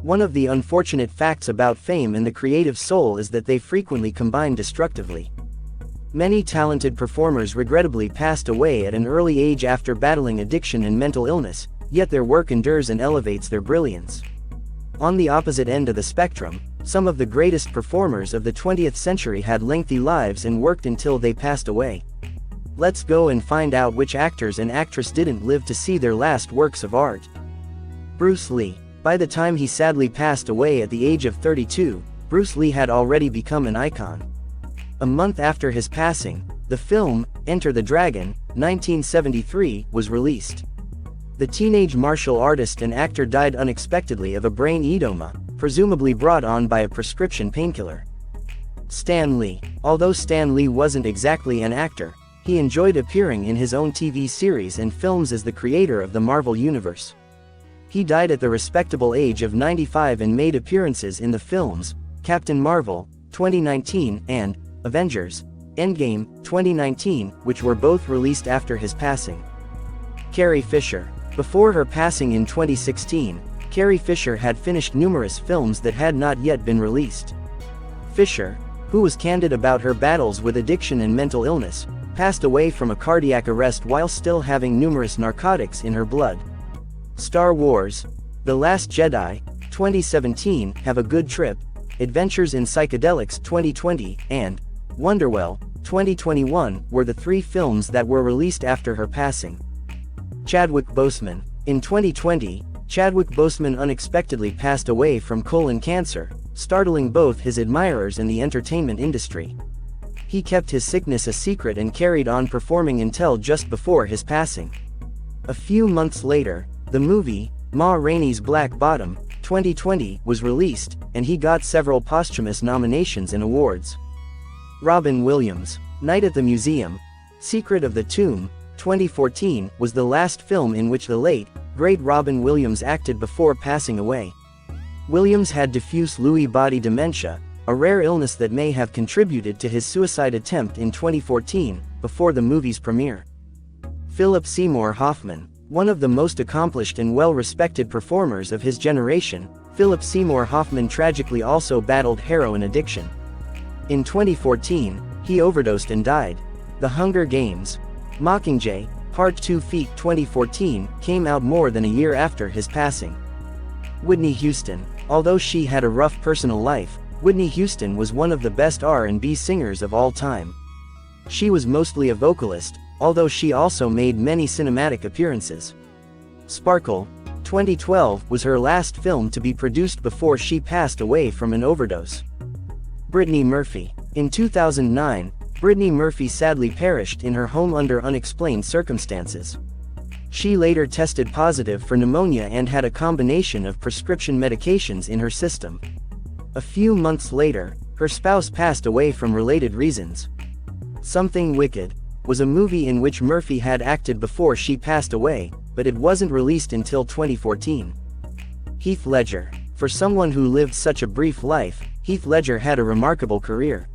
One of the unfortunate facts about fame and the creative soul is that they frequently combine destructively. Many talented performers regrettably passed away at an early age after battling addiction and mental illness, yet their work endures and elevates their brilliance. On the opposite end of the spectrum, some of the greatest performers of the 20th century had lengthy lives and worked until they passed away. Let's go and find out which actors and actresses didn't live to see their last works of art. Bruce Lee. By the time he sadly passed away at the age of 32, Bruce Lee had already become an icon. A month after his passing, the film, Enter the Dragon, 1973, was released. The teenage martial artist and actor died unexpectedly of a brain edema, presumably brought on by a prescription painkiller. Stan Lee. Although Stan Lee wasn't exactly an actor, he enjoyed appearing in his own TV series and films as the creator of the Marvel Universe. He died at the respectable age of 95 and made appearances in the films, Captain Marvel, 2019, and Avengers: Endgame, 2019, which were both released after his passing. Carrie Fisher. Before her passing in 2016, Carrie Fisher had finished numerous films that had not yet been released. Fisher, who was candid about her battles with addiction and mental illness, passed away from a cardiac arrest while still having numerous narcotics in her blood. Star Wars: The Last Jedi, 2017, Have a Good Trip, Adventures in Psychedelics, 2020, and Wonderwell, 2021, were the three films that were released after her passing. Chadwick Boseman. In 2020, Chadwick Boseman unexpectedly passed away from colon cancer, startling both his admirers and the entertainment industry. He kept his sickness a secret and carried on performing until just before his passing. A few months later, the movie, Ma Rainey's Black Bottom, 2020, was released, and he got several posthumous nominations and awards. Robin Williams. Night at the Museum, Secret of the Tomb, 2014, was the last film in which the late, great Robin Williams acted before passing away. Williams had diffuse Lewy body dementia, a rare illness that may have contributed to his suicide attempt in 2014, before the movie's premiere. Philip Seymour Hoffman. One of the most accomplished and well-respected performers of his generation, Philip Seymour Hoffman tragically also battled heroin addiction. In 2014, he overdosed and died. The Hunger Games: Mockingjay, Part 2 Feat 2014, came out more than a year after his passing. Whitney Houston. Although she had a rough personal life, Whitney Houston was one of the best R&B singers of all time. She was mostly a vocalist, although she also made many cinematic appearances. Sparkle, 2012, was her last film to be produced before she passed away from an overdose. Brittany Murphy. In 2009, Brittany Murphy sadly perished in her home under unexplained circumstances. She later tested positive for pneumonia and had a combination of prescription medications in her system. A few months later, her spouse passed away from related reasons. Something Wicked was a movie in which Murphy had acted before she passed away, but it wasn't released until 2014. Heath Ledger. For someone who lived such a brief life, Heath Ledger had a remarkable career.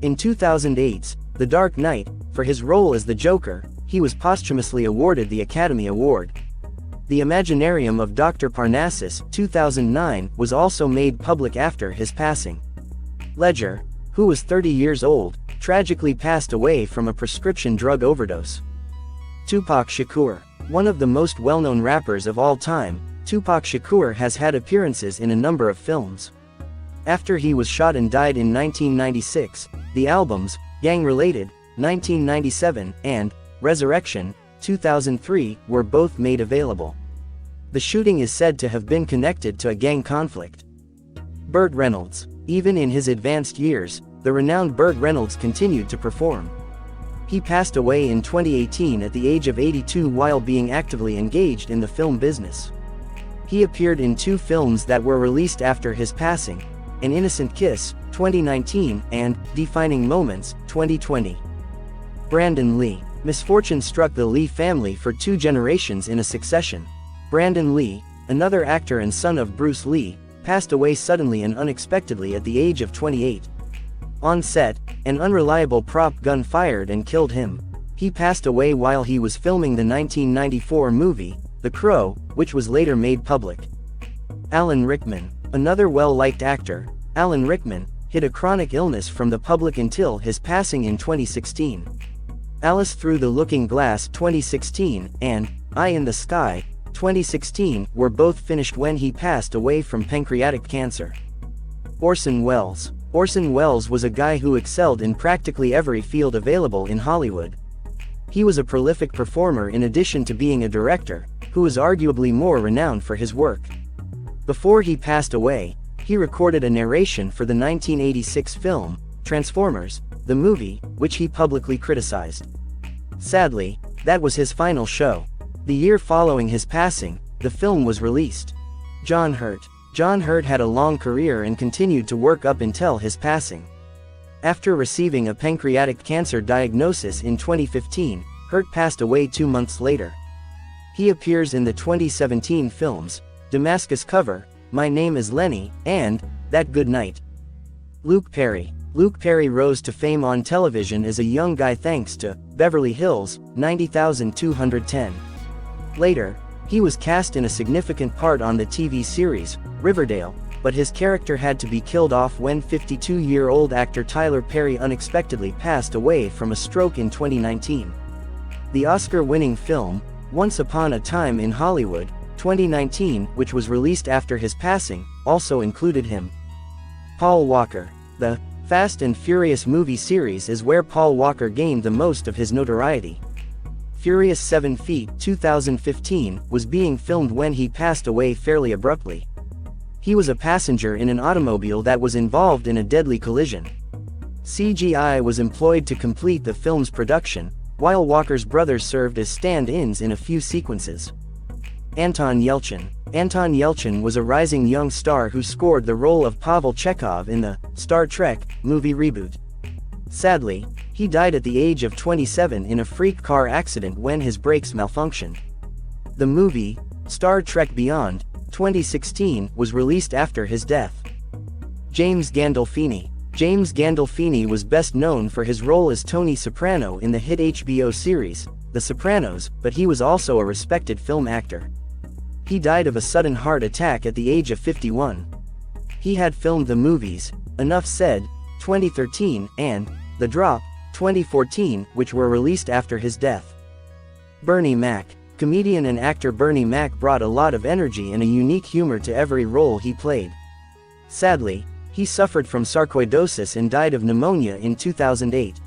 In 2008's The Dark Knight, for his role as the Joker, he was posthumously awarded the Academy Award. The Imaginarium of Dr. Parnassus, 2009, was also made public after his passing. Ledger, who was 30 years old, tragically passed away from a prescription drug overdose. Tupac Shakur. One of the most well-known rappers of all time, Tupac Shakur has had appearances in a number of films. After he was shot and died in 1996, the albums, Gang Related, 1997, and Resurrection, 2003, were both made available. The shooting is said to have been connected to a gang conflict. Burt Reynolds. Even in his advanced years, the renowned Burt Reynolds continued to perform. He passed away in 2018 at the age of 82 while being actively engaged in the film business. He appeared in two films that were released after his passing: An Innocent Kiss, 2019, and Defining Moments, 2020. Brandon Lee. Misfortune struck the Lee family for 2 generations in a succession. Brandon Lee, another actor and son of Bruce Lee, passed away suddenly and unexpectedly at the age of 28. On set, an unreliable prop gun fired and killed him. He passed away while he was filming the 1994 movie, The Crow, which was later made public. Alan Rickman. Another well-liked actor, Alan Rickman, hid a chronic illness from the public until his passing in 2016. Alice Through the Looking Glass 2016 and Eye in the Sky 2016 were both finished when he passed away from pancreatic cancer. Orson Welles. Orson Welles was a guy who excelled in practically every field available in Hollywood. He was a prolific performer in addition to being a director, who was arguably more renowned for his work. Before he passed away, he recorded a narration for the 1986 film, Transformers, the movie, which he publicly criticized. Sadly, that was his final show. The year following his passing, the film was released. John Hurt. John Hurt had a long career and continued to work up until his passing. After receiving a pancreatic cancer diagnosis in 2015, Hurt passed away 2 months later. He appears in the 2017 films, Damascus Cover, My Name is Lenny, and That Good Night. Luke Perry. Luke Perry rose to fame on television as a young guy thanks to Beverly Hills 90210. Later, he was cast in a significant part on the TV series, Riverdale, but his character had to be killed off when 52-year-old actor Tyler Perry unexpectedly passed away from a stroke in 2019. The Oscar-winning film, Once Upon a Time in Hollywood, 2019, which was released after his passing, also included him. Paul Walker. The Fast and Furious movie series is where Paul Walker gained the most of his notoriety. Furious 7 Feet 2015 was being filmed when he passed away fairly abruptly. He was a passenger in an automobile that was involved in a deadly collision. CGI was employed to complete the film's production, while Walker's brothers served as stand-ins in a few sequences. Anton Yelchin. Anton Yelchin was a rising young star who scored the role of Pavel Chekhov in the Star Trek movie reboot. Sadly, he died at the age of 27 in a freak car accident when his brakes malfunctioned. The movie, Star Trek Beyond, 2016, was released after his death. James Gandolfini. James Gandolfini was best known for his role as Tony Soprano in the hit HBO series, The Sopranos, but he was also a respected film actor. He died of a sudden heart attack at the age of 51. He had filmed the movies, Enough Said, 2013, and The Drop, 2014, which were released after his death. Bernie Mac. Comedian and actor Bernie Mac brought a lot of energy and a unique humor to every role he played. Sadly, he suffered from sarcoidosis and died of pneumonia in 2008.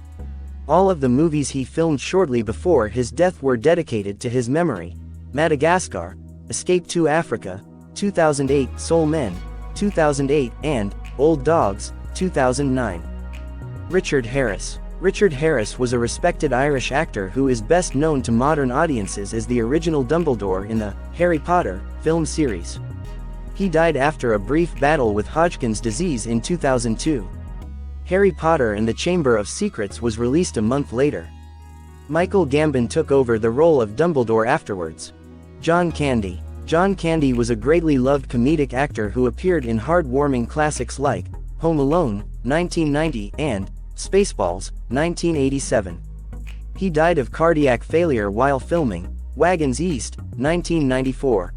All of the movies he filmed shortly before his death were dedicated to his memory: Madagascar, Escape to Africa, 2008, Soul Men, 2008, and Old Dogs, 2009. Richard Harris. Richard Harris was a respected Irish actor who is best known to modern audiences as the original Dumbledore in the Harry Potter film series. He died after a brief battle with Hodgkin's disease in 2002. Harry Potter and the Chamber of Secrets was released a month later. Michael Gambon took over the role of Dumbledore afterwards. John Candy. John Candy was a greatly loved comedic actor who appeared in heartwarming classics like Home Alone, 1990, and Spaceballs, 1987. He died of cardiac failure while filming Wagons East, 1994.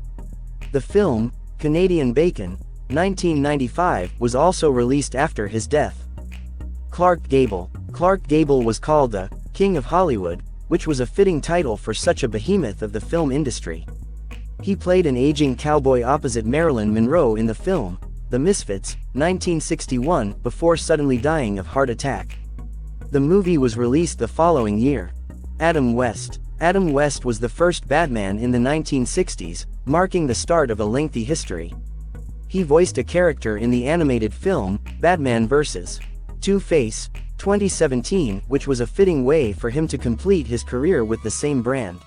The film, Canadian Bacon, 1995, was also released after his death. Clark Gable. Clark Gable was called the King of Hollywood, which was a fitting title for such a behemoth of the film industry. He played an aging cowboy opposite Marilyn Monroe in the film, The Misfits, 1961, before suddenly dying of heart attack. The movie was released the following year. Adam West. Adam West was the first Batman in the 1960s, marking the start of a lengthy history. He voiced a character in the animated film, Batman vs. Two-Face, 2017, which was a fitting way for him to complete his career with the same brand.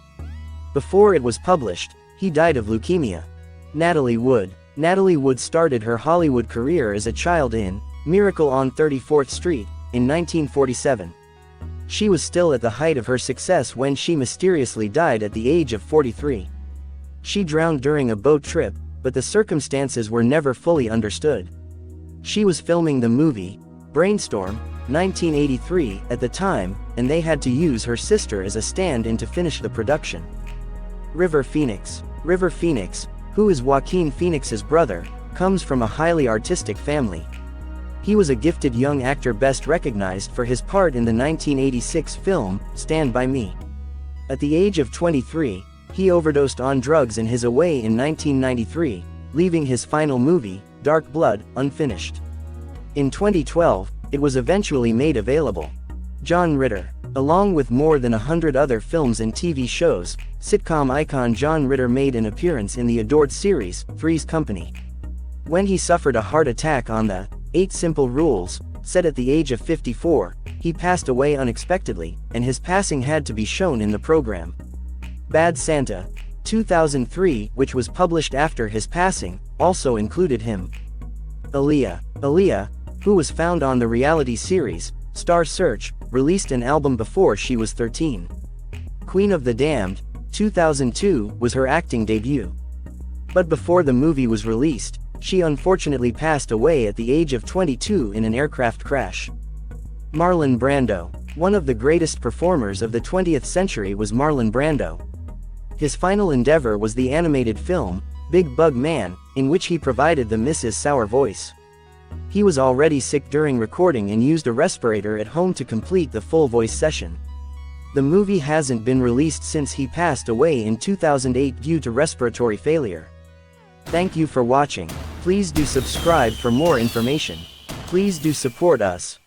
Before it was published, he died of leukemia. Natalie Wood. Natalie Wood started her Hollywood career as a child in Miracle on 34th Street, in 1947. She was still at the height of her success when she mysteriously died at the age of 43. She drowned during a boat trip, but the circumstances were never fully understood. She was filming the movie, Brainstorm, 1983, at the time, and they had to use her sister as a stand-in to finish the production. River Phoenix. River Phoenix, who is Joaquin Phoenix's brother, comes from a highly artistic family. He was a gifted young actor best recognized for his part in the 1986 film, Stand By Me. At the age of 23, he overdosed on drugs in his away in 1993, leaving his final movie, Dark Blood, unfinished. In 2012, it was eventually made available. John Ritter. Along with more than 100 other films and TV shows, sitcom icon John Ritter made an appearance in the adored series, Three's Company. When he suffered a heart attack on the 8 Simple Rules, set at the age of 54, he passed away unexpectedly, and his passing had to be shown in the program. Bad Santa, 2003, which was published after his passing, also included him. Aaliyah, who was found on the reality series, Star Search, released an album before she was 13. Queen of the Damned, 2002, was her acting debut. But before the movie was released, she unfortunately passed away at the age of 22 in an aircraft crash. Marlon Brando. One of the greatest performers of the 20th century was Marlon Brando. His final endeavor was the animated film, Big Bug Man, in which he provided the Mrs. Sour voice. He was already sick during recording and used a respirator at home to complete the full voice session. The movie hasn't been released since he passed away in 2008 due to respiratory failure. Thank you for watching. Please do subscribe for more information. Please do support us.